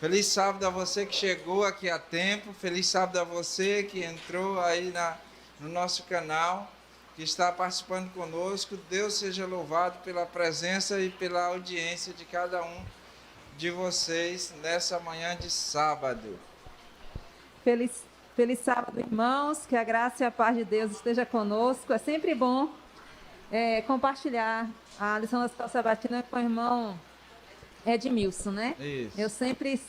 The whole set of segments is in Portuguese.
Feliz sábado a você que chegou aqui a tempo. Feliz sábado a você que entrou aí no nosso canal, que está participando conosco. Deus seja louvado pela presença e pela audiência de cada um de vocês nessa manhã de sábado. Feliz sábado, irmãos. Que a graça e a paz de Deus esteja conosco. É sempre bom compartilhar a lição da Escola Sabatina com o irmão Edmilson, né? Isso. Eu sempre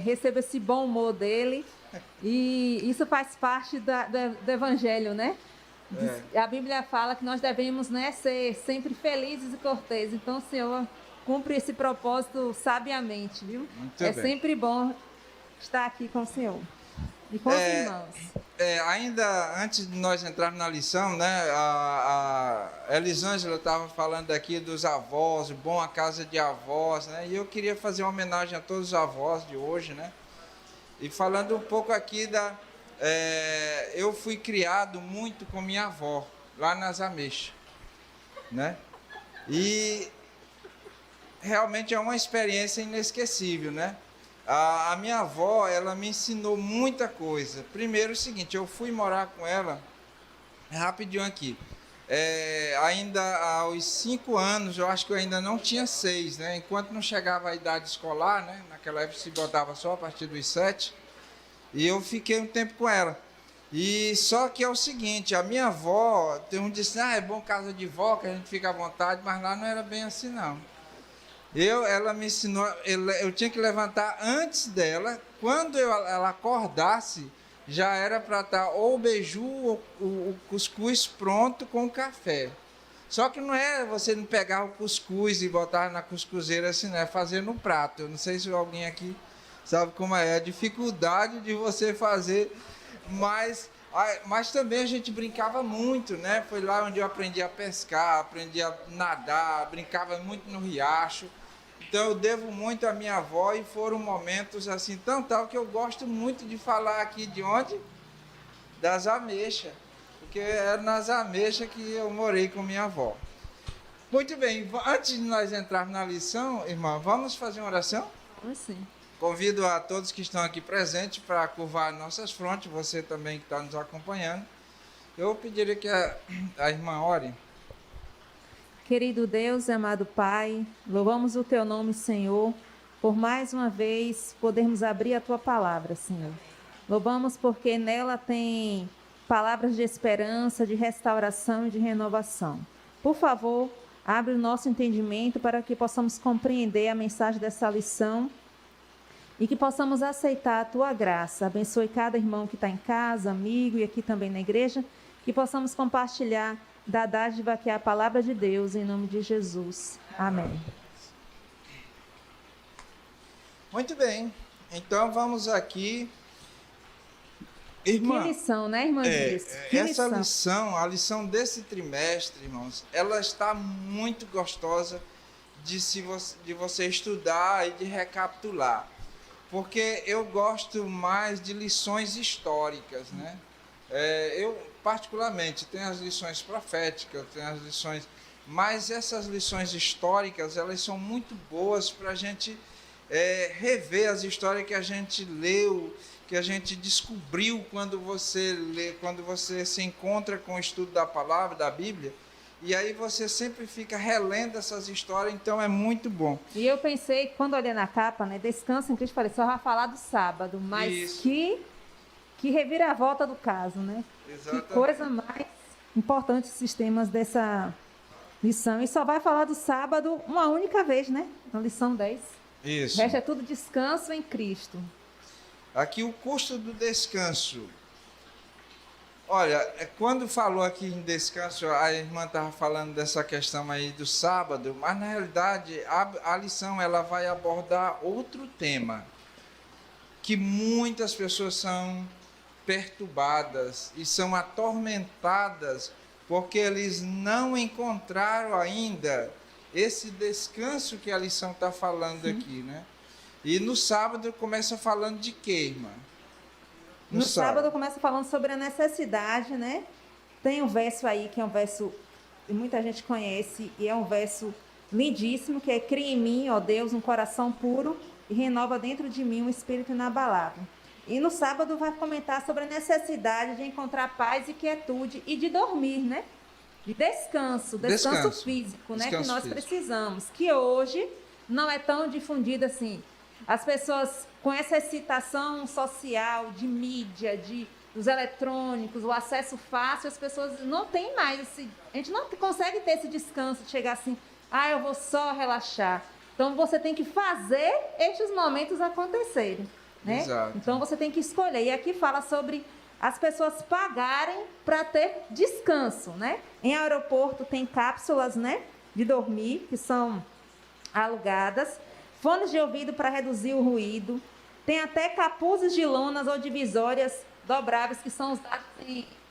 recebo esse bom humor dele e isso faz parte do Evangelho, né? A Bíblia fala que nós devemos, né, ser sempre felizes e corteses. Então, o Senhor cumpre esse propósito sabiamente, viu? Muito bem. Sempre bom estar aqui com o Senhor e com os irmãos. Ainda antes de nós entrarmos na lição, né, a Elisângela estava falando aqui dos avós, o bom a casa de avós, né, e eu queria fazer uma homenagem a todos os avós de hoje, né, e falando um pouco aqui eu fui criado muito com minha avó, lá nas Ameixas, né, e realmente é uma experiência inesquecível, né. A minha avó, ela me ensinou muita coisa. Primeiro, o seguinte, eu fui morar com ela, rapidinho aqui, ainda aos 5 anos, eu acho que eu ainda não tinha 6, né? Enquanto não chegava a idade escolar, né? Naquela época se botava só a partir dos 7, e eu fiquei um tempo com ela. E só que é o seguinte, a minha avó, tem um disse, é bom casa de vó, que a gente fica à vontade, mas lá não era bem assim não. Ela me ensinou, eu tinha que levantar antes dela, quando ela acordasse, já era para estar ou o beiju ou o cuscuz pronto com o café. Só que não é você não pegar o cuscuz e botar na cuscuzeira assim, não é fazer no prato. Eu não sei se alguém aqui sabe como é a dificuldade de você fazer, mas também a gente brincava muito, né? Foi lá onde eu aprendi a pescar, aprendi a nadar, brincava muito no riacho. Então eu devo muito à minha avó e foram momentos assim tão tal que eu gosto muito de falar aqui de onde? Das Ameixas, porque era nas Ameixas que eu morei com minha avó. Muito bem, antes de nós entrarmos na lição, irmã, vamos fazer uma oração? Vamos sim. Convido a todos que estão aqui presentes para curvar nossas frontes, você também que está nos acompanhando. Eu pediria que a irmã ore. Querido Deus e amado Pai, louvamos o Teu nome, Senhor, por mais uma vez podermos abrir a Tua palavra, Senhor. Louvamos porque nela tem palavras de esperança, de restauração e de renovação. Por favor, abre o nosso entendimento para que possamos compreender a mensagem dessa lição e que possamos aceitar a Tua graça. Abençoe cada irmão que está em casa, amigo e aqui também na igreja, que possamos compartilhar da dádiva que é a palavra de Deus, em nome de Jesus. Amém. Muito bem, então vamos aqui. Irmã, que lição, né, irmã Dias? Essa lição, a lição desse trimestre, irmãos, ela está muito gostosa de você estudar e de recapitular. Porque eu gosto mais de lições históricas, né? Eu, particularmente, tenho as lições proféticas, tenho as lições... Mas essas lições históricas, elas são muito boas para a gente rever as histórias que a gente leu, que a gente descobriu quando você lê, quando você se encontra com o estudo da palavra, da Bíblia, e aí você sempre fica relendo essas histórias, então é muito bom. E eu pensei, quando olhei na capa, né, Descanso em Cristo, falei, só vai falar do sábado, mas Isso. que reviravolta do caso, né? Exatamente. Que coisa mais importante esses temas dessa lição. E só vai falar do sábado uma única vez, né? Na lição 10. Isso. O resto é tudo descanso em Cristo. Aqui o custo do descanso. Olha, quando falou aqui em descanso, a irmã estava falando dessa questão aí do sábado, mas na realidade a lição ela vai abordar outro tema, que muitas pessoas são perturbadas e são atormentadas porque eles não encontraram ainda esse descanso que a lição está falando aqui, né? E no sábado começa falando de quê, irmã? No sábado começa falando sobre a necessidade, né? Tem um verso aí que é um verso que muita gente conhece e é um verso lindíssimo, que é: cria em mim, ó Deus, um coração puro e renova dentro de mim um espírito inabalável. E no sábado vai comentar sobre a necessidade de encontrar paz e quietude e de dormir, né? De descanso físico, né? Que nós precisamos, que hoje não é tão difundido assim. As pessoas com essa excitação social, de mídia, dos eletrônicos, o acesso fácil, as pessoas não têm mais a gente não consegue ter esse descanso de chegar assim, eu vou só relaxar. Então você tem que fazer estes momentos acontecerem, né? Exato. Então você tem que escolher. E aqui fala sobre as pessoas pagarem para ter descanso, né? Em aeroporto tem cápsulas, né, de dormir que são alugadas, fones de ouvido para reduzir o ruído, tem até capuzes de lonas ou divisórias dobráveis que são usados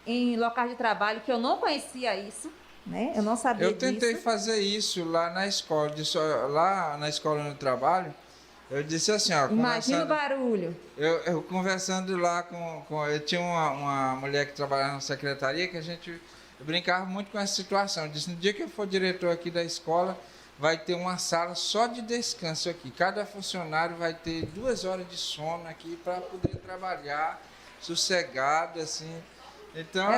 em locais de trabalho, que eu não conhecia isso, né? Eu não sabia disso. Eu tentei fazer isso lá na escola, lá na escola no trabalho. Eu disse assim, imagina o barulho. Eu conversando lá eu tinha uma mulher que trabalhava na secretaria, que a gente brincava muito com essa situação. Eu disse, no dia que eu for diretor aqui da escola, vai ter uma sala só de descanso aqui. Cada funcionário vai ter 2 horas de sono aqui para poder trabalhar sossegado, assim. Então,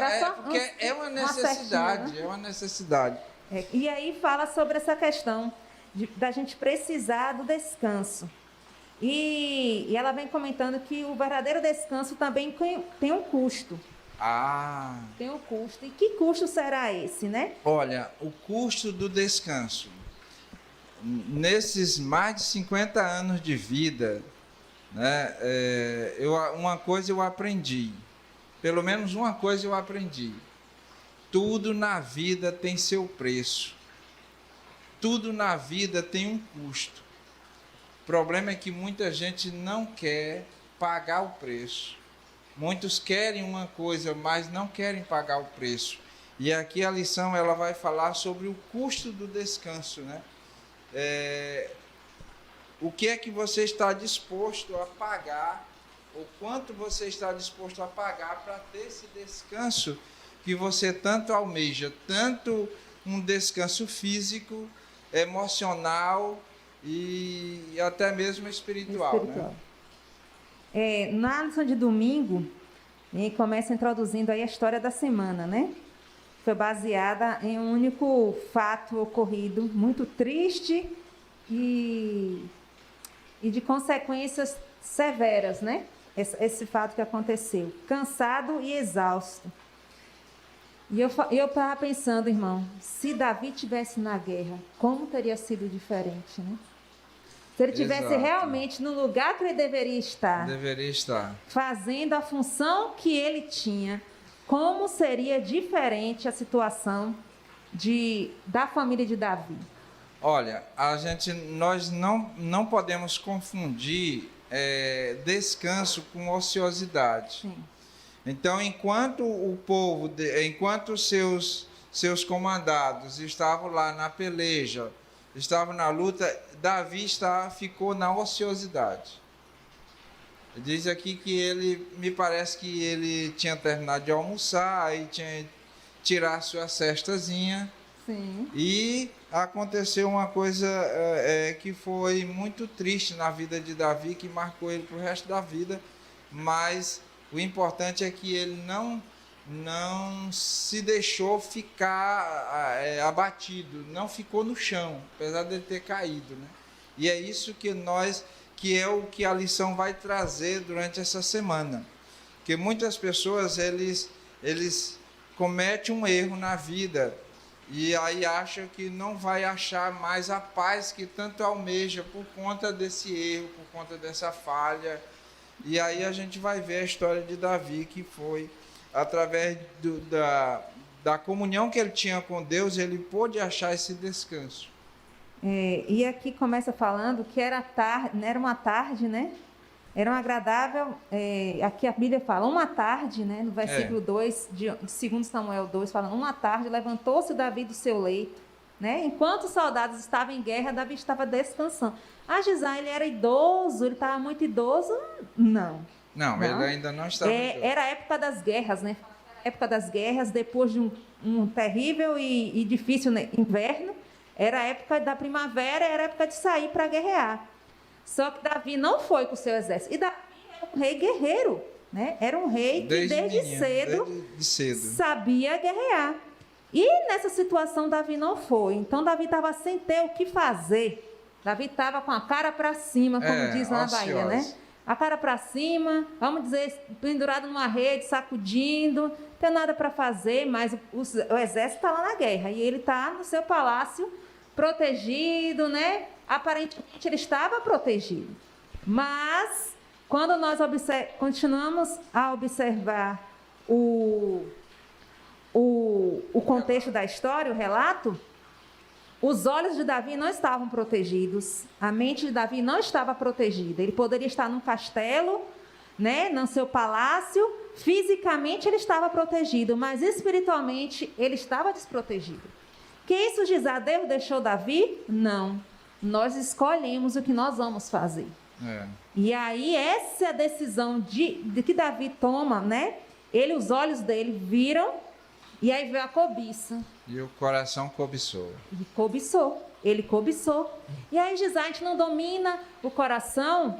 porque é uma necessidade, né? É uma necessidade. E aí fala sobre essa questão da gente precisar do descanso. E ela vem comentando que o verdadeiro descanso também tem um custo. Tem um custo. E que custo será esse, né? Olha, o custo do descanso. Nesses mais de 50 anos de vida, né, uma coisa eu aprendi. Pelo menos uma coisa eu aprendi. Tudo na vida tem seu preço. Tudo na vida tem um custo. O problema é que muita gente não quer pagar o preço. Muitos querem uma coisa, mas não querem pagar o preço. E aqui a lição ela vai falar sobre o custo do descanso, né? O que é que você está disposto a pagar, ou quanto você está disposto a pagar para ter esse descanso que você tanto almeja, tanto um descanso físico, emocional e até mesmo espiritual. Né? Na lição de domingo, começa introduzindo aí a história da semana, né? Foi baseada em um único fato ocorrido, muito triste e de consequências severas, né? Esse fato que aconteceu. Cansado e exausto. E eu estava pensando, irmão, se Davi estivesse na guerra, como teria sido diferente, né? Se ele estivesse realmente no lugar que ele deveria estar. Fazendo a função que ele tinha. Como seria diferente a situação da família de Davi? Olha, nós não podemos confundir descanso com ociosidade. Sim. Então, enquanto os seus comandados estavam lá na peleja, estavam na luta, Davi ficou na ociosidade. Diz aqui que me parece que ele tinha terminado de almoçar, e tinha tirar sua cestazinha. Sim. E aconteceu uma coisa que foi muito triste na vida de Davi, que marcou ele para o resto da vida, mas o importante é que ele não se deixou ficar abatido, não ficou no chão, apesar de ele ter caído, né? E é isso que é o que a lição vai trazer durante essa semana. Porque muitas pessoas, eles cometem um erro na vida e aí acham que não vai achar mais a paz que tanto almeja por conta desse erro, por conta dessa falha. E aí a gente vai ver a história de Davi, que foi através da comunhão que ele tinha com Deus, ele pôde achar esse descanso. E aqui começa falando que era uma tarde, né? Era um agradável, aqui a Bíblia fala, uma tarde, né? No versículo 2, de 2 Samuel 2, falando, uma tarde levantou-se Davi do seu leito, né? Enquanto os soldados estavam em guerra, Davi estava descansando. Gisá, ele era idoso, ele estava muito idoso? Não. Não, ele ainda não estava idoso. Era a época das guerras, né? Época das guerras, depois de um terrível e difícil inverno, era a época da primavera, era a época de sair para guerrear. Só que Davi não foi com o seu exército. E Davi era um rei guerreiro, né? Era um rei que desde cedo sabia guerrear. E nessa situação Davi não foi. Então Davi estava sem ter o que fazer. Davi estava com a cara para cima, como diz lá na Bahia, né? A cara para cima, vamos dizer, pendurado numa rede, sacudindo, não tem nada para fazer, mas o exército está lá na guerra. E ele está no seu palácio, protegido, né? Aparentemente ele estava protegido. Mas, quando nós continuamos a observar o contexto da história, o relato, os olhos de Davi não estavam protegidos, a mente de Davi não estava protegida. Ele poderia estar num castelo, né, no seu palácio, fisicamente ele estava protegido, mas espiritualmente ele estava desprotegido. Que isso diz, Deus deixou Davi? Não. Nós escolhemos o que nós vamos fazer. E aí, essa é a decisão de que Davi toma, né? Os olhos dele viram, e aí veio a cobiça. E o coração cobiçou. Ele cobiçou. E aí, diz, a gente não domina o coração,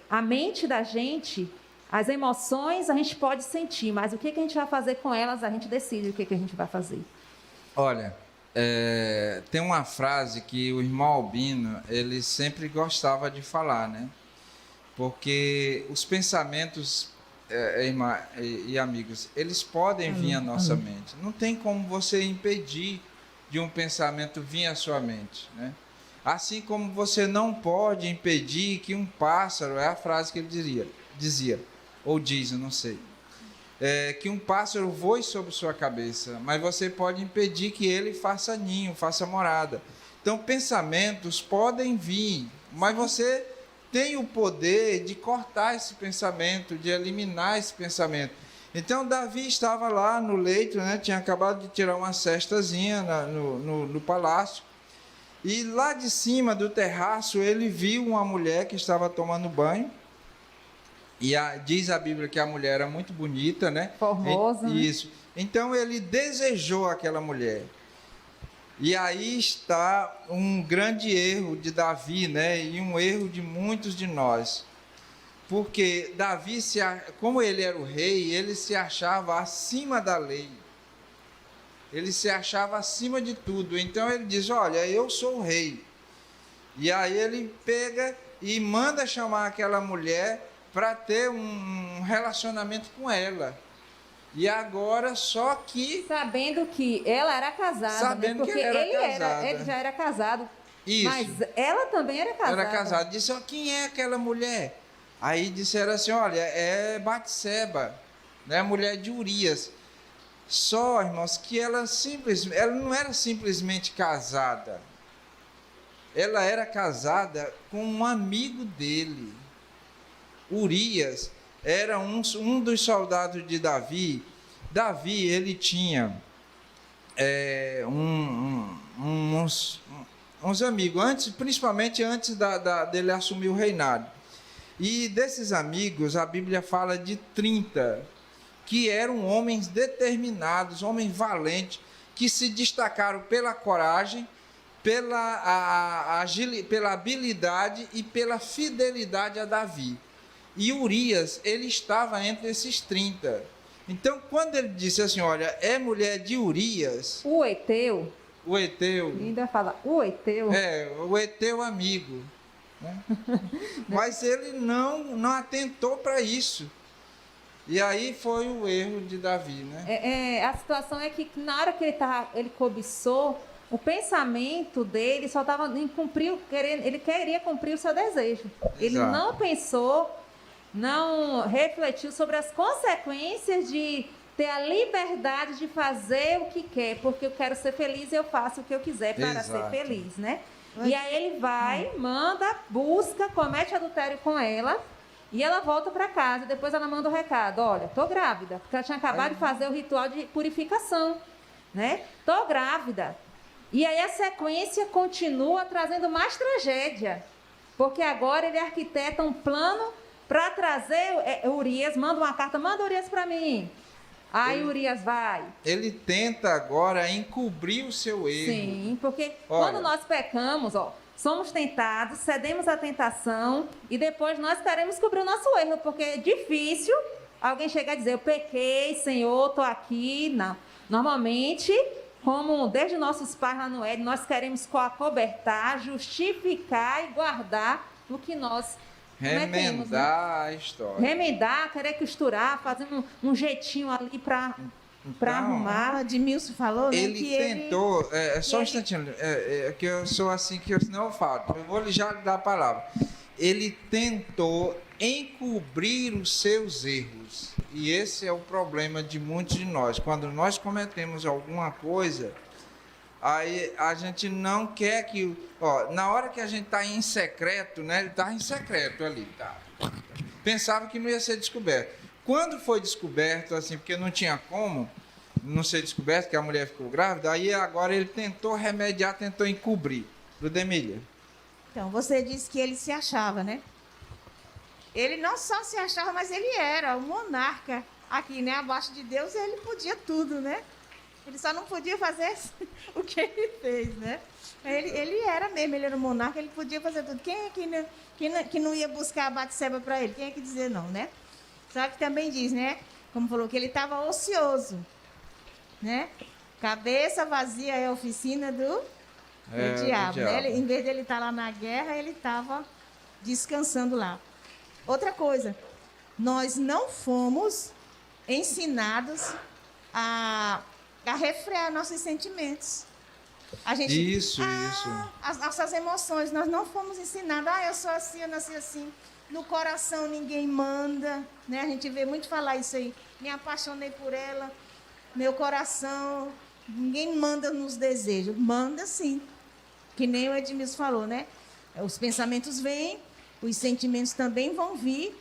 a mente da gente, as emoções a gente pode sentir, mas o que a gente vai fazer com elas, a gente decide o que a gente vai fazer. Olha, tem uma frase que o irmão Albino, ele sempre gostava de falar, né? Porque os pensamentos, irmã e amigos, eles podem vir à nossa mente. Não tem como você impedir de um pensamento vir à sua mente, né? Assim como você não pode impedir que um pássaro, é a frase que ele dizia, ou diz, eu não sei, que um pássaro voe sobre sua cabeça, mas você pode impedir que ele faça ninho, faça morada. Então, pensamentos podem vir, mas você tem o poder de cortar esse pensamento, de eliminar esse pensamento. Então, Davi estava lá no leito, né? Tinha acabado de tirar uma cestazinha no palácio, e lá de cima do terraço ele viu uma mulher que estava tomando banho, e diz a Bíblia que a mulher era muito bonita, né? Formosa. Isso. Então ele desejou aquela mulher. E aí está um grande erro de Davi, né? E um erro de muitos de nós. Porque Davi, como ele era o rei, ele se achava acima da lei. Ele se achava acima de tudo. Então ele diz, olha, eu sou o rei. E aí ele pega e manda chamar aquela mulher para ter um relacionamento com ela. E agora, só que... Sabendo que ela era casada. Sabendo, né? Porque que ele já era casado. Isso. Mas ela também era casada. Era casada. Disse, quem é aquela mulher? Aí disseram assim, olha, é Batseba, né? A mulher de Urias. Só, irmãos, que ela não era simplesmente casada. Ela era casada com um amigo dele. Urias era um dos soldados de Davi. Davi, ele tinha uns amigos, principalmente antes dele assumir o reinado. E desses amigos, a Bíblia fala de 30, que eram homens determinados, homens valentes, que se destacaram pela coragem, pela habilidade e pela fidelidade a Davi. E Urias, ele estava entre esses 30. Então, quando ele disse assim, olha, é mulher de Urias... O Eteu. Ainda fala, o Eteu. O Eteu amigo. Né? Mas ele não atentou para isso. E aí foi o erro de Davi, né? A situação é que na hora que ele cobiçou, o pensamento dele só estava em cumprir, ele queria cumprir o seu desejo. Exato. Ele não pensou, não refletiu sobre as consequências de ter a liberdade de fazer o que quer, porque eu quero ser feliz e eu faço o que eu quiser para Exato. ser feliz, né? E aí ele vai, manda, busca, comete adultério com ela e ela volta para casa. Depois ela manda o recado, olha, tô grávida, porque ela tinha acabado de fazer o ritual de purificação, né? Tô grávida. E aí a sequência continua trazendo mais tragédia, porque agora ele arquiteta um plano para trazer Urias, manda uma carta, manda Urias para mim. Aí Urias vai. Ele tenta agora encobrir o seu erro. Sim, porque quando nós pecamos, somos tentados, cedemos à tentação e depois nós queremos cobrir o nosso erro, porque é difícil alguém chegar e dizer, eu pequei, Senhor, estou aqui. Não. Normalmente, como desde nossos pais lá no Éden, nós queremos acobertar, justificar e guardar o que nós cometemos, remendar a história. Remendar, querer costurar, fazer um jeitinho ali para arrumar. O Admilson falou, né, Ele que tentou, só um instantinho, que eu sou assim, que senão eu falo, eu vou já lhe dar a palavra. Ele tentou encobrir os seus erros, e esse é o problema de muitos de nós. Quando nós cometemos alguma coisa, aí a gente não quer que, na hora que a gente está em secreto, né, ele está em secreto ali, tá? Pensava que não ia ser descoberto. Quando foi descoberto, assim, porque não tinha como não ser descoberto, que a mulher ficou grávida, aí agora ele tentou remediar, tentou encobrir. Ludemília. Então, você disse que ele se achava, né? Ele não só se achava, mas ele era o monarca aqui, né? Abaixo de Deus, ele podia tudo, né? Ele só não podia fazer o que ele fez, né? Ele era mesmo, ele era o monarca, ele podia fazer tudo. Quem é que não ia buscar a Batseba para ele? Quem é que dizer não, né? Só que também diz, né? Como falou, que ele estava ocioso, né? Cabeça vazia é a oficina do diabo, né? Em vez de ele estar lá na guerra, ele estava descansando lá. Outra coisa, nós não fomos ensinados a refrear nossos sentimentos. A gente, isso. As nossas emoções, nós não fomos ensinados. Eu sou assim, eu nasci assim. No coração ninguém manda, né? A gente vê muito falar isso aí. Me apaixonei por ela, meu coração, ninguém manda nos desejos. Manda sim, que nem o Edmilson falou, né? Os pensamentos vêm, os sentimentos também vão vir.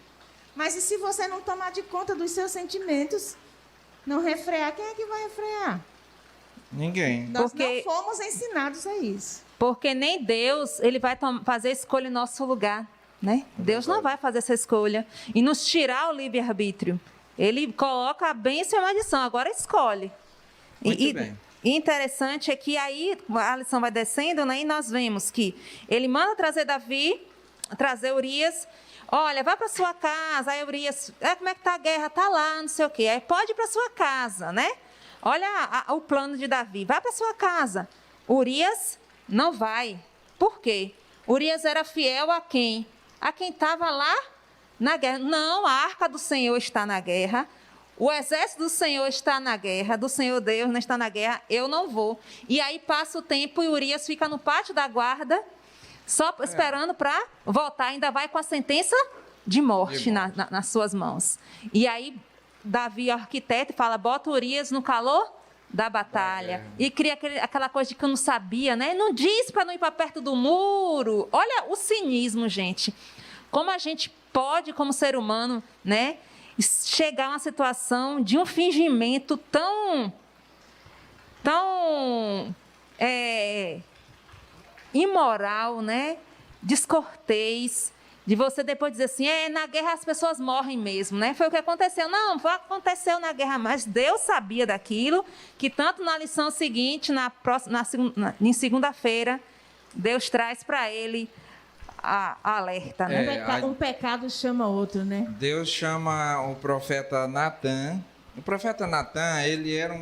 Mas e se você não tomar de conta dos seus sentimentos, não refrear, quem é que vai refrear? Ninguém. Nós não fomos ensinados a isso. Porque nem Deus, ele vai fazer escolha em nosso lugar, né? Deus não vai fazer essa escolha e nos tirar o livre-arbítrio. Ele coloca a bênção e a maldição, agora escolhe. Muito bem. E interessante é que aí a lição vai descendo, né? E nós vemos que ele manda trazer Davi, trazer Urias. Olha, vai para sua casa. Aí Urias, como é que está a guerra? Está lá, não sei o quê. Aí pode ir para sua casa, né? Olha o plano de Davi. Vai para sua casa. Urias não vai. Por quê? Urias era fiel a quem? A quem estava lá na guerra. Não, a arca do Senhor está na guerra. O exército do Senhor está na guerra. Do Senhor Deus não está na guerra. Eu não vou. E aí passa o tempo e Urias fica no pátio da guarda, só esperando para voltar. Ainda vai com a sentença de morte nas suas mãos. E aí Davi, arquiteto, fala, bota Urias no calor da batalha. E cria aquela coisa de que eu não sabia, né? Não diz para não ir para perto do muro. Olha o cinismo, gente. Como a gente pode, como ser humano, né, chegar a uma situação de um fingimento tão imoral, né? Descortês. De você depois dizer assim, na guerra as pessoas morrem mesmo, né? Foi o que aconteceu. Não, aconteceu na guerra, mas Deus sabia daquilo, que tanto na lição seguinte, em segunda-feira, Deus traz para ele a alerta, né? Um pecado chama outro, né? Deus chama o profeta Natan. O profeta Natan, ele era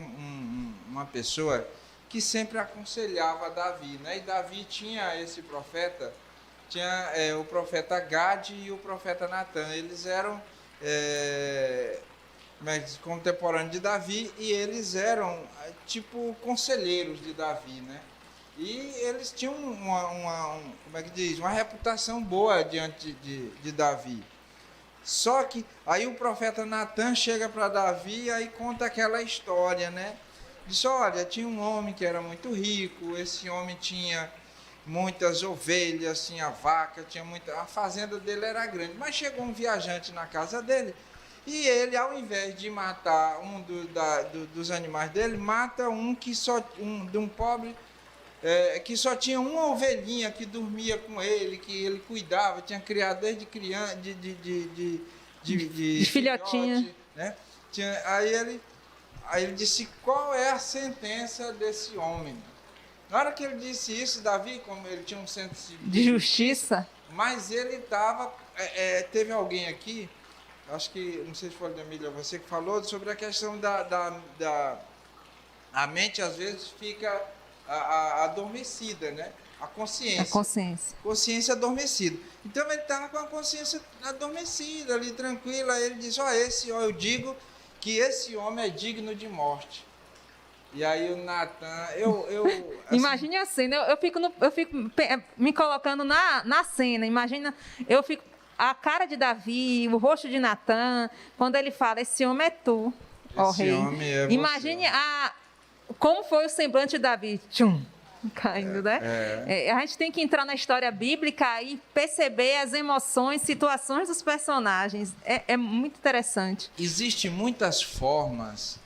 uma pessoa que sempre aconselhava Davi, né? E Davi tinha esse profeta, tinha o profeta Gade e o profeta Natan. Eles eram contemporâneos de Davi e eles eram tipo conselheiros de Davi, né? E eles tinham uma reputação boa diante de Davi. Só que aí o profeta Natan chega para Davi e aí conta aquela história, né? Diz, olha, tinha um homem que era muito rico, esse homem tinha muitas ovelhas, tinha vaca, a fazenda dele era grande, mas chegou um viajante na casa dele e ele, ao invés de matar um dos animais dele, mata de um pobre que só tinha uma ovelhinha que dormia com ele, que ele cuidava, tinha criado desde criança, de filhotinha, né? Aí ele disse, qual é a sentença desse homem? Na hora que ele disse isso, Davi, como ele tinha um senso De justiça. mas ele estava... teve alguém aqui, acho que, não sei se foi a Emília, você que falou sobre a questão a mente às vezes fica adormecida, né? A consciência. A consciência. Consciência adormecida. Então ele estava com a consciência adormecida, ali tranquila. Aí ele disse: eu digo que esse homem é digno de morte. E aí o Natan, assim, Imagine a cena, eu fico me colocando na cena. Imagina, eu fico a cara de Davi, o rosto de Natan, quando ele fala: esse homem é tu, ó rei. Homem é Imagine como foi o semblante de Davi, caindo, né? A gente tem que entrar na história bíblica e perceber as emoções, situações dos personagens. É muito interessante. Existem muitas formas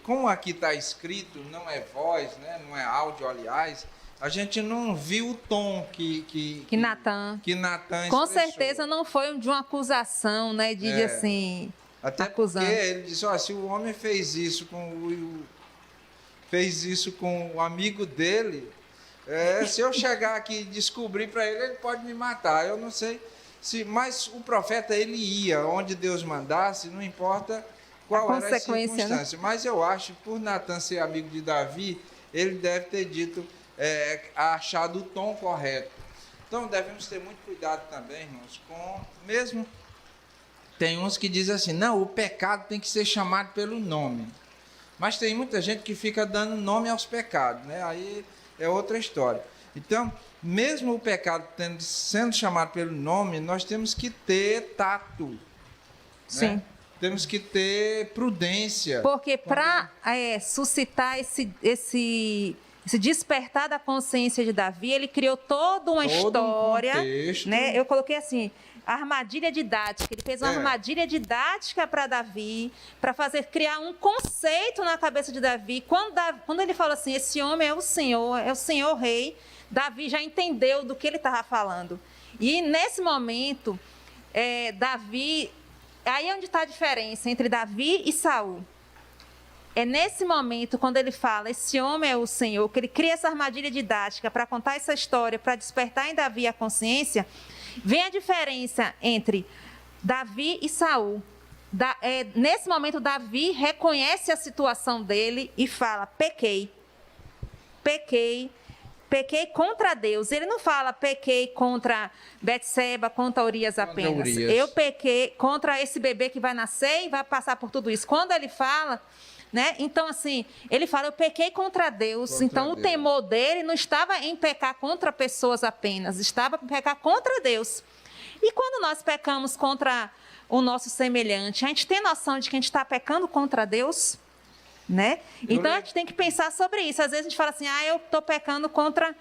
como aqui está escrito, não é voz, né? Não é áudio, aliás, a gente não viu o tom que Natan expressou. Com certeza não foi de uma acusação, né? De assim, até acusando. Porque ele disse: se o homem fez isso com o amigo dele, se eu chegar aqui e descobrir para ele pode me matar. Eu não sei mas o profeta, ele ia onde Deus mandasse, não importa qual era a circunstância. Né? Mas eu acho que por Natan ser amigo de Davi, ele deve ter dito, achado o tom correto. Então devemos ter muito cuidado também, irmãos, mesmo tem uns que dizem assim: não, o pecado tem que ser chamado pelo nome. Mas tem muita gente que fica dando nome aos pecados, né? Aí é outra história. Então, mesmo o pecado sendo chamado pelo nome, nós temos que ter tato. Sim. Né? Temos que ter prudência. Porque para suscitar esse despertar da consciência de Davi, ele criou toda uma história. Um contexto. Né? Eu coloquei assim: armadilha didática. Ele fez uma armadilha didática para Davi, para criar um conceito na cabeça de Davi. Quando ele fala assim: esse homem é o Senhor rei, Davi já entendeu do que ele estava falando. E nesse momento, Davi... Aí é onde está a diferença entre Davi e Saul. É nesse momento, quando ele fala: esse homem é o Senhor, que ele cria essa armadilha didática para contar essa história, para despertar em Davi a consciência. Vem a diferença entre Davi e Saul. Nesse momento, Davi reconhece a situação dele e fala: pequei contra Deus. Ele não fala: pequei contra Betseba, contra Urias apenas. Eu pequei contra esse bebê que vai nascer e vai passar por tudo isso. Quando ele fala, né? Então, assim, ele fala: eu pequei contra Deus. Então, o temor dele não estava em pecar contra pessoas apenas, estava em pecar contra Deus. E quando nós pecamos contra o nosso semelhante, a gente tem noção de que a gente está pecando contra Deus? Né? Então, a gente tem que pensar sobre isso. Às vezes a gente fala assim: eu estou pecando contra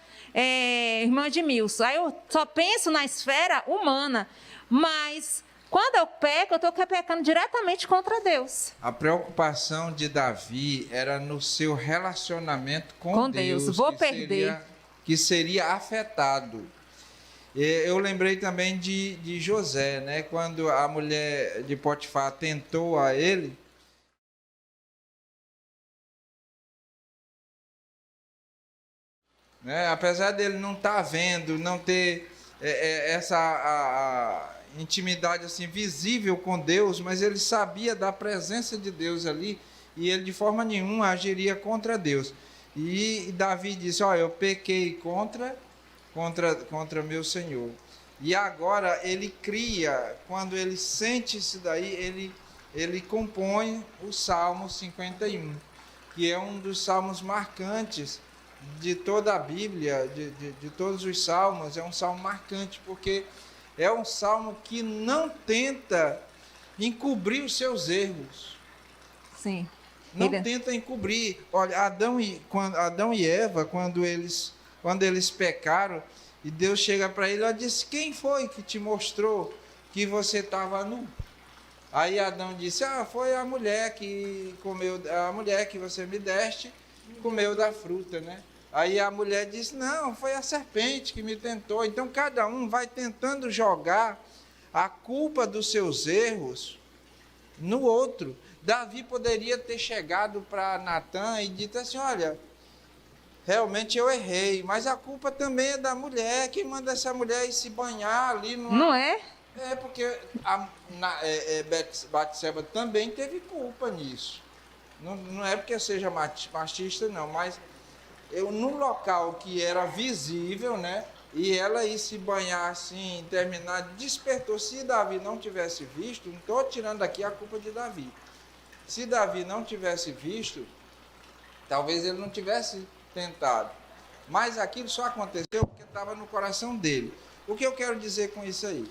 irmã Edmilson. Aí eu só penso na esfera humana. Mas quando eu peco, eu estou pecando diretamente contra Deus. A preocupação de Davi era no seu relacionamento com Deus. Vou perder. Que seria afetado. Eu lembrei também de José, né? Quando a mulher de Potifar tentou a ele, né? Apesar dele não estar vendo, não ter essa intimidade assim visível com Deus, mas ele sabia da presença de Deus ali e ele de forma nenhuma agiria contra Deus. E Davi disse: eu pequei contra meu Senhor. E agora ele cria, quando ele sente isso daí, ele compõe o Salmo 51, que é um dos salmos marcantes de toda a Bíblia, de todos os salmos. É um salmo marcante, porque é um salmo que não tenta encobrir os seus erros. Sim. Não tenta encobrir. Olha, Adão e Eva, quando eles pecaram, e Deus chega para ele e disse: quem foi que te mostrou que você estava nu? Aí Adão disse: foi a mulher que comeu, a mulher que você me deste, comeu da fruta, né? Aí a mulher disse: não, foi a serpente que me tentou. Então cada um vai tentando jogar a culpa dos seus erros no outro. Davi poderia ter chegado para Natan e dito assim: olha, realmente eu errei, mas a culpa também é da mulher. Quem manda essa mulher ir se banhar ali? Não é? É porque Batseba também teve culpa nisso. Não é porque eu seja machista, não, mas no local que era visível, né? E ela ir se banhar assim, terminar, despertou. Se Davi não tivesse visto, não estou tirando aqui a culpa de Davi. Se Davi não tivesse visto, talvez ele não tivesse tentado. Mas aquilo só aconteceu porque estava no coração dele. O que eu quero dizer com isso aí?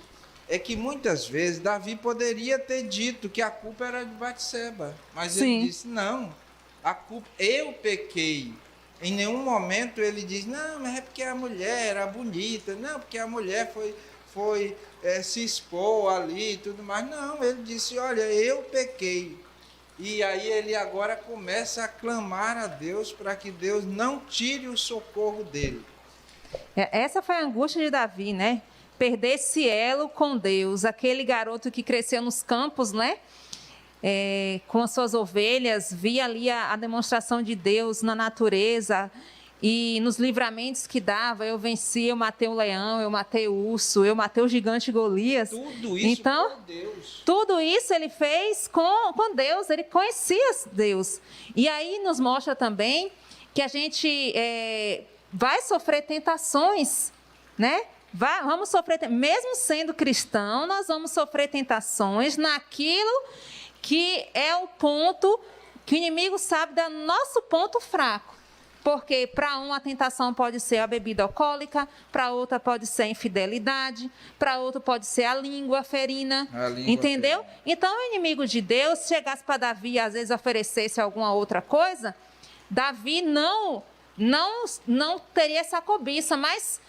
É que muitas vezes Davi poderia ter dito que a culpa era de Batseba. Mas Sim. ele disse, não, a culpa, eu pequei. Em nenhum momento ele diz, não, mas é porque a mulher era bonita. Não, porque a mulher foi se expor ali e tudo mais. Não, ele disse, olha, eu pequei. E aí ele agora começa a clamar a Deus para que Deus não tire o socorro dele. Essa foi a angústia de Davi, né? Perder esse elo com Deus, aquele garoto que cresceu nos campos, né? Com as suas ovelhas, via ali a demonstração de Deus na natureza e nos livramentos que dava. Eu venci, eu matei o leão, eu matei o urso, eu matei o gigante Golias. Tudo isso então, com Deus. Tudo isso ele fez com Deus, ele conhecia Deus. E aí nos mostra também que a gente vai sofrer tentações, né? Vamos sofrer, mesmo sendo cristão, nós vamos sofrer tentações naquilo que é o ponto que o inimigo sabe do nosso ponto fraco. Porque para um a tentação pode ser a bebida alcoólica, para outra pode ser a infidelidade, para outro pode ser a língua ferina, entendeu? Ferina. Então o inimigo de Deus, se chegasse para Davi e às vezes oferecesse alguma outra coisa, Davi não teria essa cobiça, mas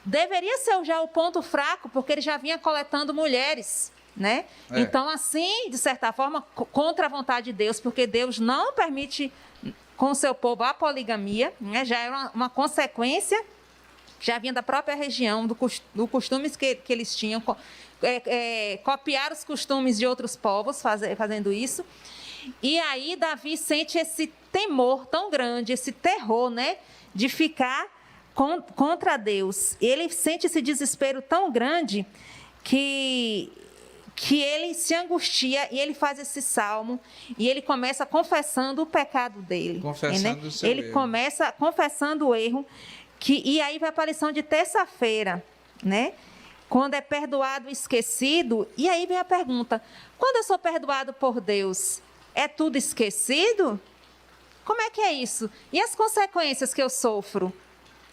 deveria ser já o ponto fraco, porque ele já vinha coletando mulheres, né? Então, assim, de certa forma, contra a vontade de Deus, porque Deus não permite com o seu povo a poligamia, né? Já era uma consequência, já vinha da própria região, do costumes que eles tinham, copiar os costumes de outros povos fazendo isso. E aí Davi sente esse temor tão grande, esse terror, né? De ficar contra Deus. Ele sente esse desespero tão grande que ele se angustia e ele faz esse salmo e ele começa confessando o pecado dele. Confessando o seu erro. Ele começa confessando o erro, e aí vai a aparição de terça-feira, né? Quando é perdoado e esquecido, e aí vem a pergunta, quando eu sou perdoado por Deus, é tudo esquecido? Como é que é isso? E as consequências que eu sofro?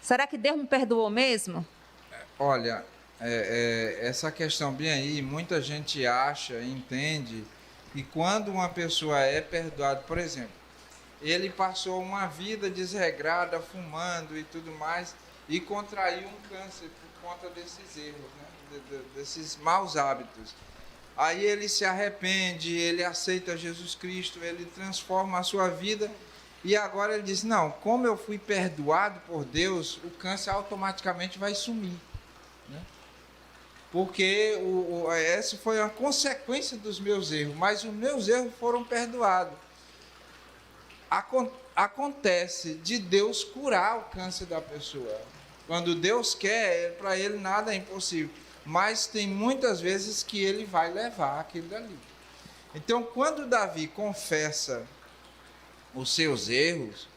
Será que Deus me perdoou mesmo? Olha, essa questão bem aí, muita gente acha, entende, que quando uma pessoa é perdoada, por exemplo, ele passou uma vida desregrada, fumando e tudo mais, e contraiu um câncer por conta desses erros, né? Desses maus hábitos. Aí ele se arrepende, ele aceita Jesus Cristo, ele transforma a sua vida, e agora ele diz, não, como eu fui perdoado por Deus, o câncer automaticamente vai sumir. Né? Porque essa foi uma consequência dos meus erros, mas os meus erros foram perdoados. Acontece de Deus curar o câncer da pessoa. Quando Deus quer, para ele nada é impossível. Mas tem muitas vezes que ele vai levar aquilo dali. Então, quando Davi confessa os seus erros,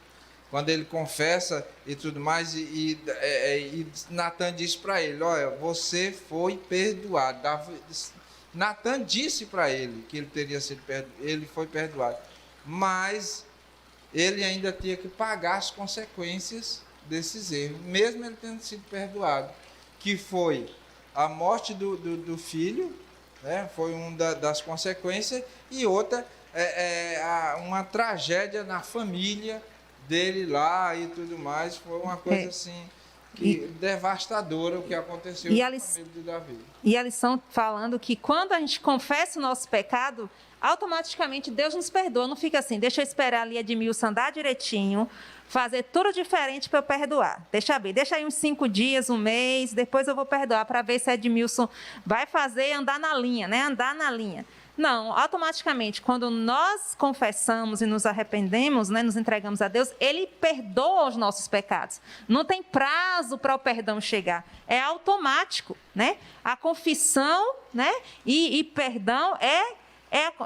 quando ele confessa e tudo mais, e Natan diz para ele, olha, você foi perdoado. Natan disse para ele que ele teria sido perdoado, ele foi perdoado, mas ele ainda tinha que pagar as consequências desses erros, mesmo ele tendo sido perdoado, que foi a morte do filho, né? Foi uma das consequências, e outra uma tragédia na família dele lá e tudo mais. Foi uma coisa assim devastadora o que aconteceu com a família de Davi. E a lição falando que quando a gente confessa o nosso pecado, automaticamente Deus nos perdoa. Não fica assim, deixa eu esperar ali Edmilson andar direitinho, fazer tudo diferente para eu perdoar. Deixa aí uns 5 dias, um mês, depois eu vou perdoar para ver se Edmilson vai fazer e andar na linha, né? Andar na linha. Não, automaticamente, quando nós confessamos e nos arrependemos, né, nos entregamos a Deus, Ele perdoa os nossos pecados. Não tem prazo para o perdão chegar, é automático, né? A confissão, né, e perdão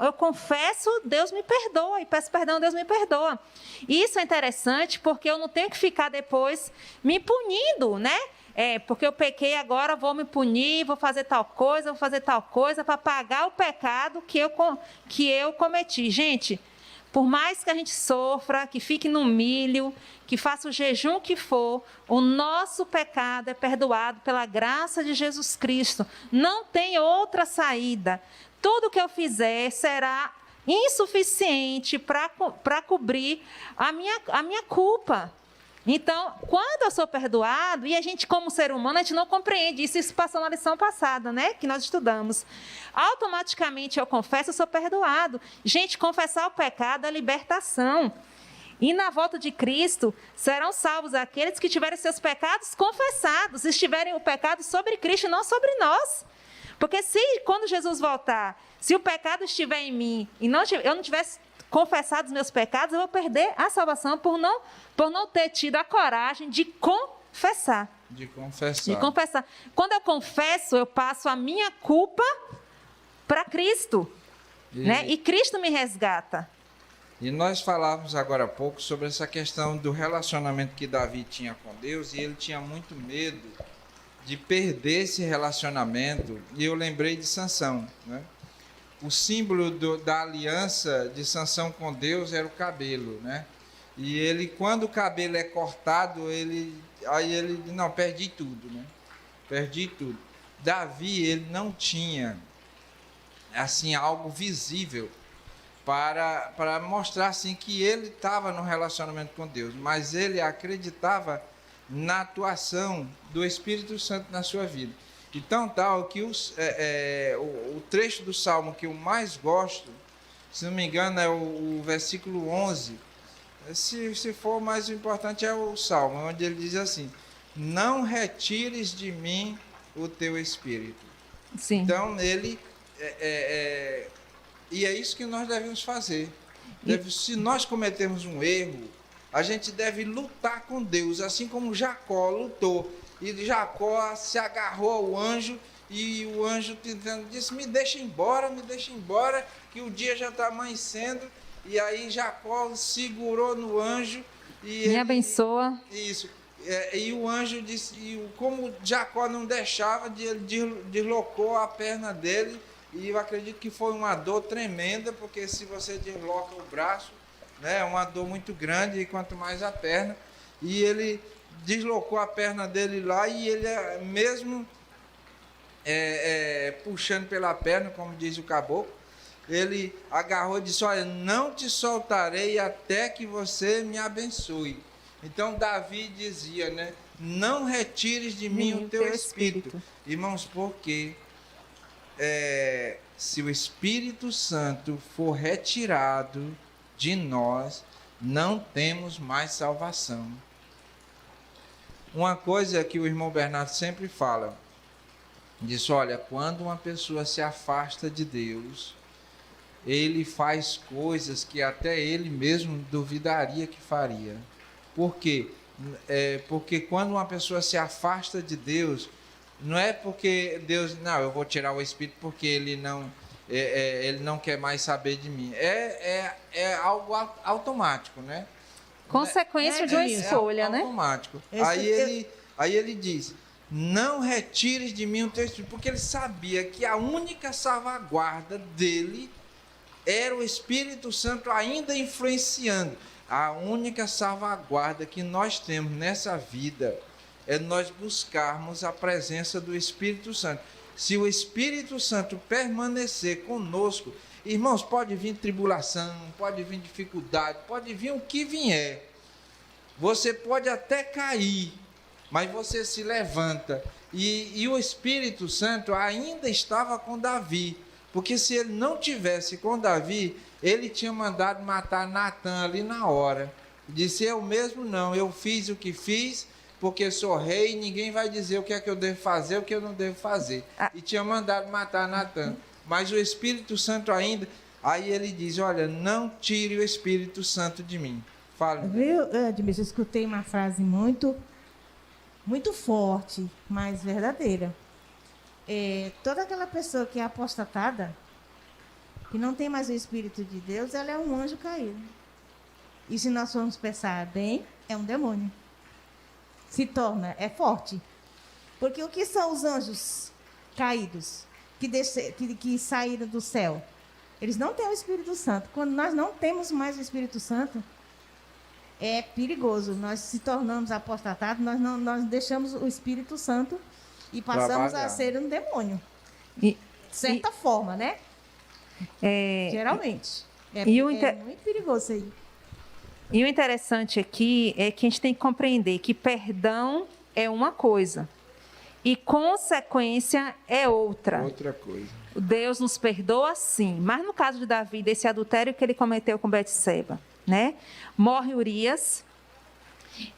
eu confesso, Deus me perdoa, e peço perdão, Deus me perdoa. E isso é interessante porque eu não tenho que ficar depois me punindo, né? Porque eu pequei, agora vou me punir, vou fazer tal coisa para pagar o pecado que eu cometi. Gente, por mais que a gente sofra, que fique no milho, que faça o jejum que for, o nosso pecado é perdoado pela graça de Jesus Cristo. Não tem outra saída. Tudo que eu fizer será insuficiente para cobrir a minha culpa. Então, quando eu sou perdoado, e a gente, como ser humano, a gente não compreende isso, isso passou na lição passada, né, que nós estudamos. Automaticamente eu confesso, eu sou perdoado. Gente, confessar o pecado é libertação. E na volta de Cristo, serão salvos aqueles que tiverem seus pecados confessados, se tiverem o pecado sobre Cristo e não sobre nós. Porque quando Jesus voltar, se o pecado estiver em mim e eu não tivesse confessado os meus pecados, eu vou perder a salvação por não ter tido a coragem de confessar. De confessar. Quando eu confesso, eu passo a minha culpa para Cristo. Né? E Cristo me resgata. E nós falávamos agora há pouco sobre essa questão do relacionamento que Davi tinha com Deus, e ele tinha muito medo de perder esse relacionamento. E eu lembrei de Sansão, né? O símbolo da aliança de Sansão com Deus era o cabelo, né? E ele, quando o cabelo é cortado, ele não, perdi tudo, né? Perdi tudo. Davi, ele não tinha, assim, algo visível para mostrar, assim, que ele estava no relacionamento com Deus, mas ele acreditava na atuação do Espírito Santo na sua vida. Então, tal que o trecho do Salmo que eu mais gosto, se não me engano, é o versículo 11. Se for, mais importante é o Salmo, onde ele diz assim: não retires de mim o teu Espírito. Sim. Então, ele... e é isso que nós devemos fazer. Se nós cometermos um erro, a gente deve lutar com Deus, assim como Jacó lutou. E Jacó se agarrou ao anjo, e o anjo disse: me deixa embora, que o dia já está amanhecendo. E aí Jacó segurou no anjo. E me abençoa. Isso. E o anjo disse, e como Jacó não deixava, ele deslocou a perna dele. E eu acredito que foi uma dor tremenda, porque se você desloca o braço, né, é uma dor muito grande, e quanto mais a perna. E ele deslocou a perna dele lá, e ele mesmo puxando pela perna, como diz o caboclo, ele agarrou e disse: olha, não te soltarei até que você me abençoe. Então Davi dizia, né, não retires de mim o teu espírito. Irmãos, porque se o Espírito Santo for retirado de nós, não temos mais salvação. Uma coisa que o irmão Bernardo sempre fala, diz: olha, quando uma pessoa se afasta de Deus, ele faz coisas que até ele mesmo duvidaria que faria. Por quê? Porque quando uma pessoa se afasta de Deus, não é porque Deus, não, eu vou tirar o Espírito porque ele não quer mais saber de mim. É algo automático, né? Consequência de uma escolha, né? Automático. Aí ele diz: não retires de mim o teu Espírito, porque ele sabia que a única salvaguarda dele era o Espírito Santo ainda influenciando. A única salvaguarda que nós temos nessa vida é nós buscarmos a presença do Espírito Santo. Se o Espírito Santo permanecer conosco, irmãos, pode vir tribulação, pode vir dificuldade, pode vir o que vier. Você pode até cair, mas você se levanta. E o Espírito Santo ainda estava com Davi, porque se ele não tivesse com Davi, ele tinha mandado matar Natã ali na hora. Disse: eu mesmo não, eu fiz o que fiz, porque sou rei, ninguém vai dizer o que é que eu devo fazer, o que eu não devo fazer. E tinha mandado matar Natã. mas o Espírito Santo ainda... Aí ele diz, olha, não tire o Espírito Santo de mim. Fale. Viu, Edmilson, eu escutei uma frase muito forte, mas verdadeira. Toda aquela pessoa que é apostatada, que não tem mais o Espírito de Deus, ela é um anjo caído. E se nós formos pensar bem, é um demônio. É forte. Porque o que são os anjos caídos, que saíram do céu? Eles não têm o Espírito Santo. Quando nós não temos mais o Espírito Santo, é perigoso. Nós se tornamos apostatados, nós deixamos o Espírito Santo e passamos a ser um demônio. De certa forma, né? Geralmente. É muito perigoso isso aí. E o interessante aqui é que a gente tem que compreender que perdão é uma coisa e consequência é outra. Outra coisa. Deus nos perdoa, sim. Mas no caso de Davi, desse adultério que ele cometeu com Betseba, né? Morre Urias.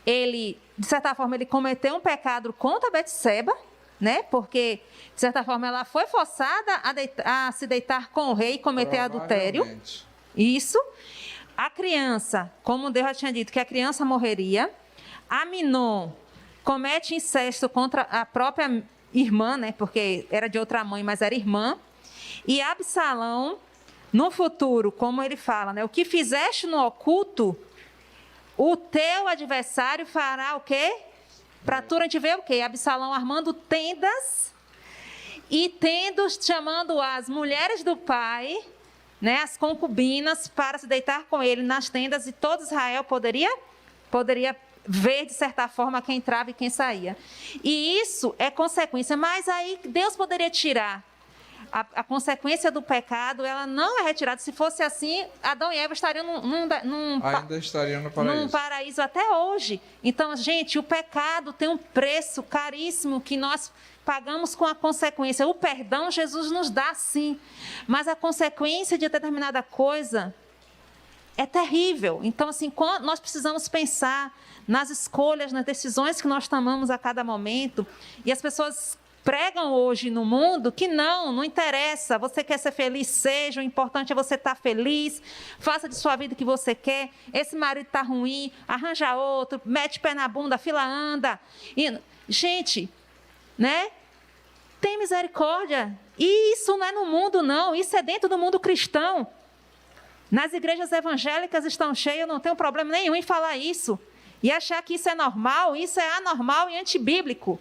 Ele, de certa forma, ele cometeu um pecado contra Betseba, né? Porque, de certa forma, ela foi forçada a se deitar com o rei e cometer adultério. Isso. A criança, como Deus já tinha dito, que a criança morreria. Aminon comete incesto contra a própria irmã, né? Porque era de outra mãe, mas era irmã. E Absalão, no futuro, como ele fala, né? O que fizeste no oculto, o teu adversário fará o quê? Para tu a gente ver o quê? Absalão armando tendas e chamando as mulheres do pai, né? As concubinas, para se deitar com ele nas tendas, e todo Israel poderia ver, de certa forma, quem entrava e quem saía. E isso é consequência. Mas aí Deus poderia tirar a consequência do pecado, ela não é retirada. Se fosse assim, Adão e Eva estariam ainda estariam no paraíso. Num paraíso até hoje. Então, gente, o pecado tem um preço caríssimo que nós pagamos com a consequência. O perdão Jesus nos dá, sim, mas a consequência de determinada coisa é terrível. Então, assim, nós precisamos pensar nas escolhas, nas decisões que nós tomamos a cada momento. E as pessoas pregam hoje no mundo que não interessa, você quer ser feliz, seja, o importante é você estar feliz, faça de sua vida o que você quer, esse marido está ruim, arranja outro, mete pé na bunda, a fila anda. E, gente, né? Tem misericórdia. E isso não é no mundo, não, isso é dentro do mundo cristão. Nas igrejas evangélicas estão cheias, eu não tenho problema nenhum em falar isso. E achar que isso é normal, isso é anormal e antibíblico.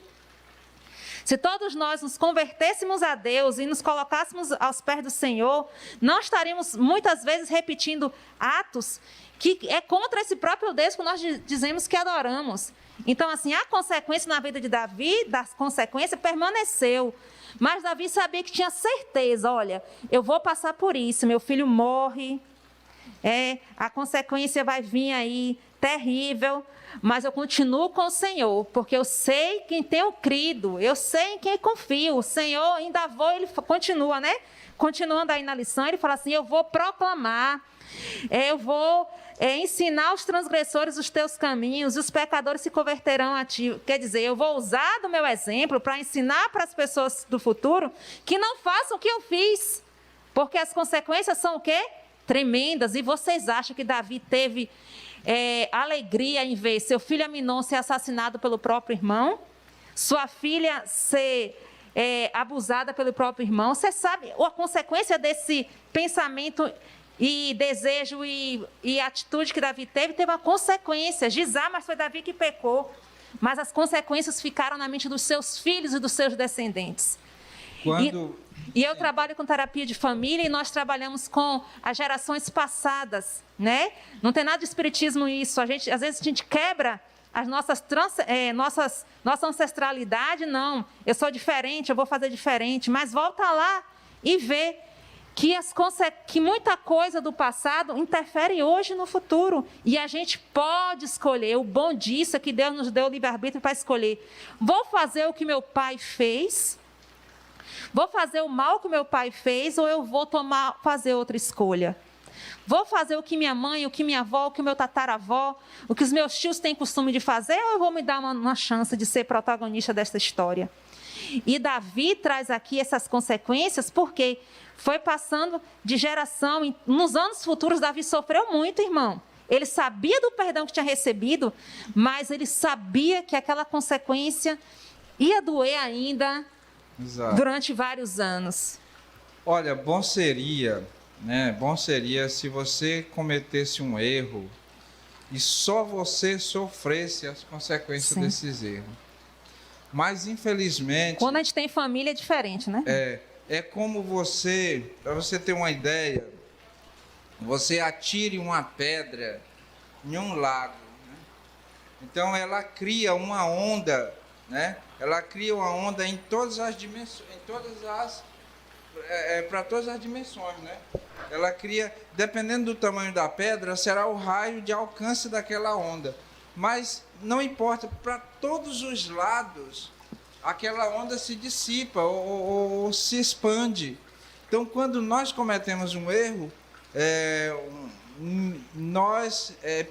Se todos nós nos convertêssemos a Deus e nos colocássemos aos pés do Senhor, não estaríamos muitas vezes repetindo atos que é contra esse próprio Deus que nós dizemos que adoramos. Então, assim, a consequência na vida de Davi, das consequências, permaneceu. Mas Davi sabia que tinha certeza, olha, eu vou passar por isso, meu filho morre, a consequência vai vir aí, terrível, mas eu continuo com o Senhor, porque eu sei quem tenho crido, eu sei em quem confio. O Senhor ainda ele continua, né? Continuando aí na lição, ele fala assim, eu vou proclamar, eu vou ensinar os transgressores os teus caminhos, e os pecadores se converterão a ti. Quer dizer, eu vou usar do meu exemplo para ensinar para as pessoas do futuro que não façam o que eu fiz, porque as consequências são o quê? Tremendas. E vocês acham que Davi teve alegria em ver seu filho Aminon ser assassinado pelo próprio irmão, sua filha ser abusada pelo próprio irmão? Você sabe a consequência desse pensamento e desejo e atitude que Davi teve uma consequência. Mas foi Davi que pecou, mas as consequências ficaram na mente dos seus filhos e dos seus descendentes. E eu trabalho com terapia de família e nós trabalhamos com as gerações passadas, né? Não tem nada de espiritismo isso. Às vezes a gente quebra as nossa ancestralidade. Não, eu sou diferente, eu vou fazer diferente. Mas volta lá e vê que muita coisa do passado interfere hoje no futuro. E a gente pode escolher. O bom disso é que Deus nos deu o livre-arbítrio para escolher. Vou fazer o que meu pai fez? Vou fazer o mal que meu pai fez ou eu vou fazer outra escolha? Vou fazer o que minha mãe, o que minha avó, o que meu tataravó, o que os meus tios têm costume de fazer, ou eu vou me dar uma chance de ser protagonista dessa história? E Davi traz aqui essas consequências porque Foi passando de geração. Nos anos futuros, Davi sofreu muito, irmão. Ele sabia do perdão que tinha recebido, mas ele sabia que aquela consequência ia doer ainda durante vários anos. Olha, bom seria se você cometesse um erro e só você sofresse as consequências desses erros. Mas, infelizmente... Quando a gente tem família, é diferente, né? É como você, para você ter uma ideia, você atire uma pedra em um lago, né? Então ela cria uma onda, né? Ela cria uma onda em todas as dimensões, para todas as dimensões, né? Ela cria, dependendo do tamanho da pedra, será o raio de alcance daquela onda. Mas não importa, para todos os lados, aquela onda se dissipa ou se expande. Então, quando nós cometemos um erro,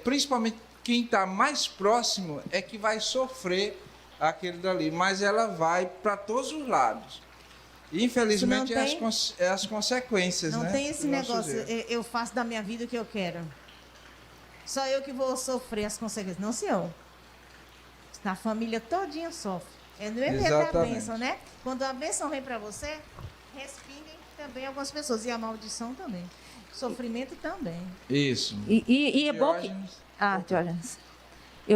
principalmente quem está mais próximo, é que vai sofrer aquele dali, mas ela vai para todos os lados. Infelizmente, as consequências. Não, né, tem esse negócio, eu faço da minha vida o que eu quero. Só eu que vou sofrer as consequências. Não, senhor. A família todinha sofre. É do mesmo jeito da bênção, né? Quando a bênção vem para você, respinguem também algumas pessoas. E a maldição também. Sofrimento também. Isso. E é bom que... Diógenes.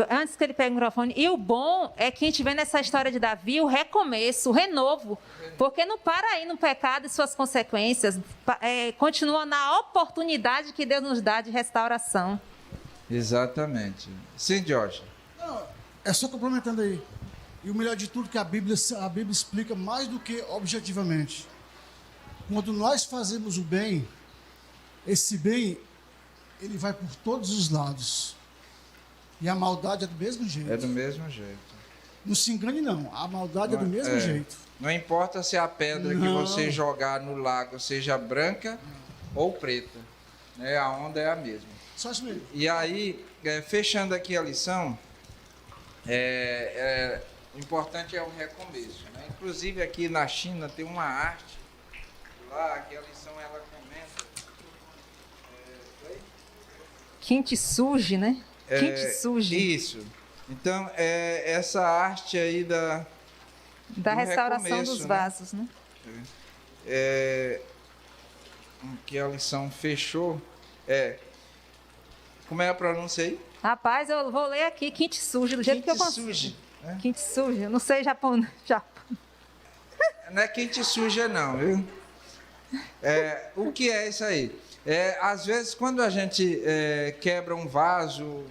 Antes que ele pegue o microfone, e o bom é que a gente vê nessa história de Davi o recomeço, o renovo, porque não para aí no pecado e suas consequências, continua na oportunidade que Deus nos dá de restauração. Exatamente. Sim, Jorge. Não, é só complementando aí. E o melhor de tudo que a Bíblia explica mais do que objetivamente. Quando nós fazemos o bem, esse bem, ele vai por todos os lados. E a maldade é do mesmo jeito. É do mesmo jeito. Não se engane, não. A maldade é do mesmo jeito. Não importa se a pedra que você jogar no lago seja branca ou preta. Né? A onda é a mesma. Só isso mesmo. E aí, fechando aqui a lição, o importante é o recomeço. Né? Inclusive, aqui na China tem uma arte, lá que a lição ela comenta. Kintsugi, né? Kintsugi. Isso. Então, essa arte aí da restauração dos vasos, né? Que a lição fechou. Como é a pronúncia aí? Rapaz, eu vou ler aqui, Kintsugi, do jeito que eu consigo. Kintsugi, eu não sei japonês. Não é Kintsugi, não, viu? O que é isso aí? Às vezes, quando a gente quebra um vaso,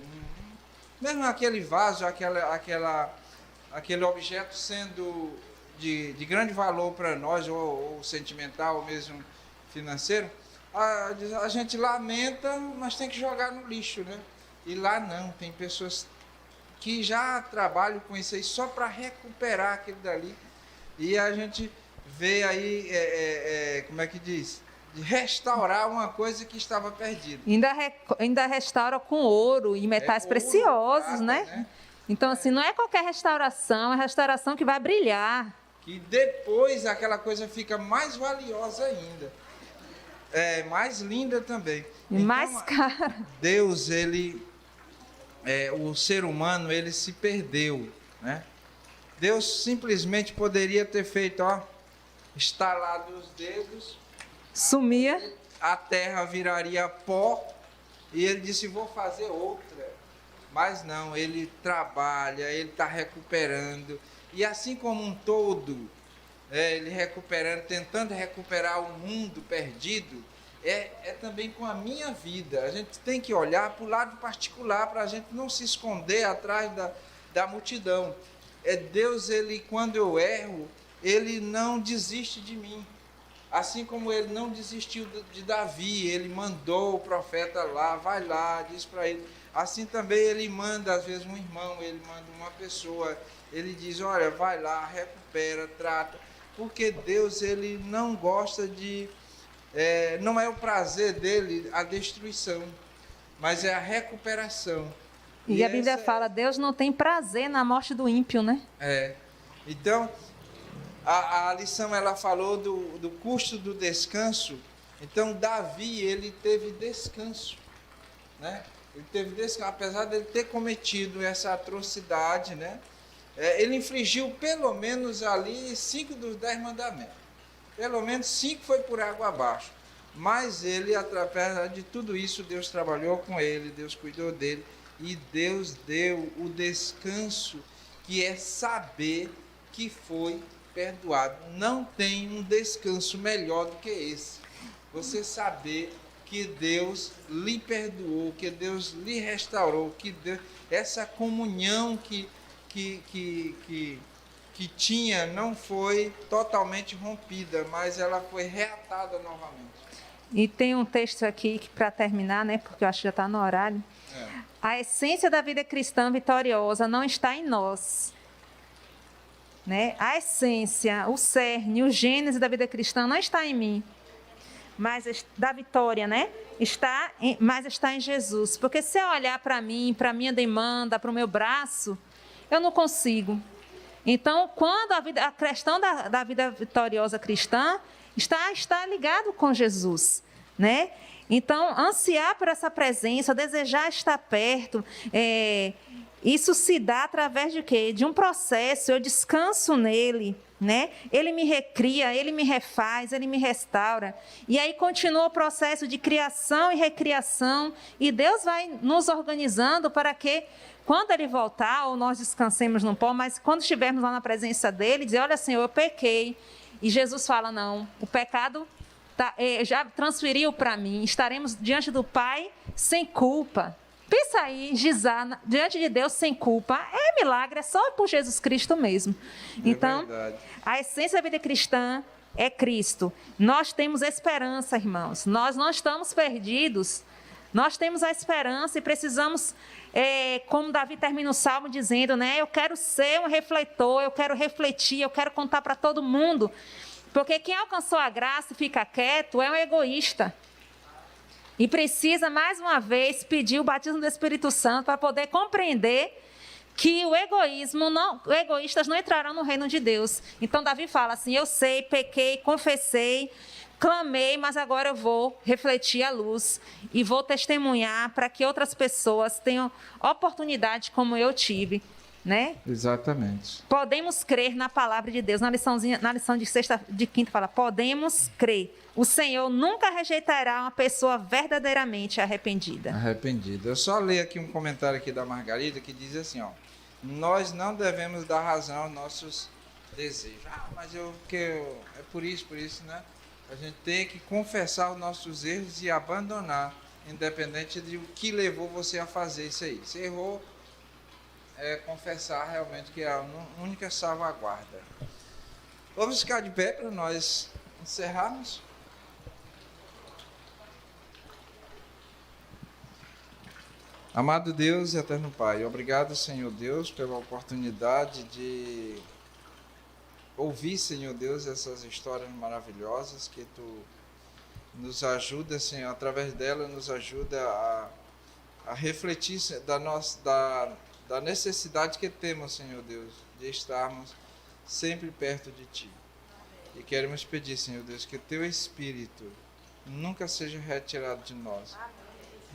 mesmo aquele vaso, aquele objeto sendo de grande valor para nós, ou sentimental, ou mesmo financeiro, a gente lamenta, mas tem que jogar no lixo, né? E lá não, tem pessoas que já trabalham com isso aí só para recuperar aquele dali. E a gente vê aí, como é que diz? De restaurar uma coisa que estava perdida. Ainda restaura com ouro e metais preciosos, prata, né? Então, assim, não é qualquer restauração, é a restauração que vai brilhar. Que depois aquela coisa fica mais valiosa ainda. Mais linda também. E então, mais cara. Deus, o ser humano, ele se perdeu, né? Deus simplesmente poderia ter feito, estalado os dedos, sumia, a terra viraria pó, e ele disse, vou fazer outra. Mas não, ele trabalha, ele está recuperando, e assim como um todo, ele recuperando, tentando recuperar o mundo perdido, também com a minha vida. A gente tem que olhar para o lado particular, para a gente não se esconder atrás da multidão. Deus, quando eu erro, ele não desiste de mim. Assim como ele não desistiu de Davi, ele mandou o profeta lá, vai lá, diz para ele. Assim também ele manda, às vezes, um irmão, ele manda uma pessoa, ele diz, olha, vai lá, recupera, trata. Porque Deus, ele não gosta não é o prazer dele a destruição, mas é a recuperação. E a Bíblia fala, Deus não tem prazer na morte do ímpio, né? Então, a lição ela falou do custo do descanso. Então Davi, ele teve descanso, né? Ele teve descanso, apesar de ele ter cometido essa atrocidade, né? Ele infligiu pelo menos ali 5 dos 10 mandamentos. Pelo menos 5 foi por água abaixo. Mas ele, através de tudo isso, Deus trabalhou com ele, Deus cuidou dele. E Deus deu o descanso, que é saber que foi perdoado. Não tem um descanso melhor do que esse. Você saber que Deus lhe perdoou, que Deus lhe restaurou, que Deus, essa comunhão que tinha não foi totalmente rompida, mas ela foi reatada novamente. E tem um texto aqui para terminar, né? Porque eu acho que já está no horário. A essência da vida cristã vitoriosa não está em nós, né? A essência, o cerne, o gênese da vida cristã não está em mim, mas da vitória, né? Mas está em Jesus. Porque se eu olhar para mim, para a minha demanda, para o meu braço, eu não consigo. Então, quando a questão da vida vitoriosa cristã está ligado com Jesus, né? Então, ansiar por essa presença, desejar estar perto, isso se dá através de quê? De um processo, eu descanso nele, né? Ele me recria, ele me refaz, ele me restaura. E aí continua o processo de criação e recriação, e Deus vai nos organizando para que, quando ele voltar, ou nós descansemos no pó, mas quando estivermos lá na presença dele, dizer, olha, Senhor, eu pequei. E Jesus fala, não, o pecado já transferiu para mim, estaremos diante do Pai sem culpa. Pensa aí, gizar diante de Deus sem culpa, é milagre, é só por Jesus Cristo mesmo. Então, a essência da vida cristã é Cristo. Nós temos esperança, irmãos, nós não estamos perdidos, nós temos a esperança e precisamos, como Davi termina o Salmo dizendo, né, eu quero ser um refletor, eu quero refletir, eu quero contar para todo mundo. Porque quem alcançou a graça e fica quieto é um egoísta. E precisa, mais uma vez, pedir o batismo do Espírito Santo para poder compreender que egoístas não entrarão no reino de Deus. Então, Davi fala assim, eu sei, pequei, confessei, clamei, mas agora eu vou refletir a luz e vou testemunhar para que outras pessoas tenham oportunidade como eu tive. Né? Exatamente. Podemos crer na palavra de Deus. Na lição de quinta fala, podemos crer. O Senhor nunca rejeitará uma pessoa verdadeiramente arrependida. Eu só leio aqui um comentário aqui da Margarida que diz assim, ó, nós não devemos dar razão aos nossos desejos. Mas é por isso, né? A gente tem que confessar os nossos erros e abandonar, independente de o que levou você a fazer isso aí. Você errou, confessar realmente que é a única salvaguarda. Vamos ficar de pé para nós encerrarmos. Amado Deus e eterno Pai, obrigado, Senhor Deus, pela oportunidade de ouvir, Senhor Deus, essas histórias maravilhosas que Tu nos ajuda, Senhor, através dela nos ajuda a refletir da necessidade que temos, Senhor Deus, de estarmos sempre perto de Ti. E queremos pedir, Senhor Deus, que Teu Espírito nunca seja retirado de nós.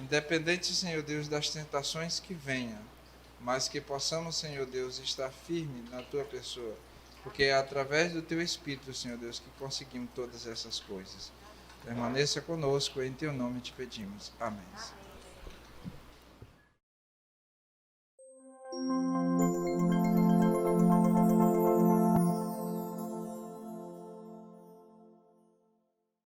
Independente, Senhor Deus, das tentações que venham, mas que possamos, Senhor Deus, estar firme na Tua pessoa, porque é através do Teu Espírito, Senhor Deus, que conseguimos todas essas coisas. Permaneça conosco, em Teu nome te pedimos. Amém.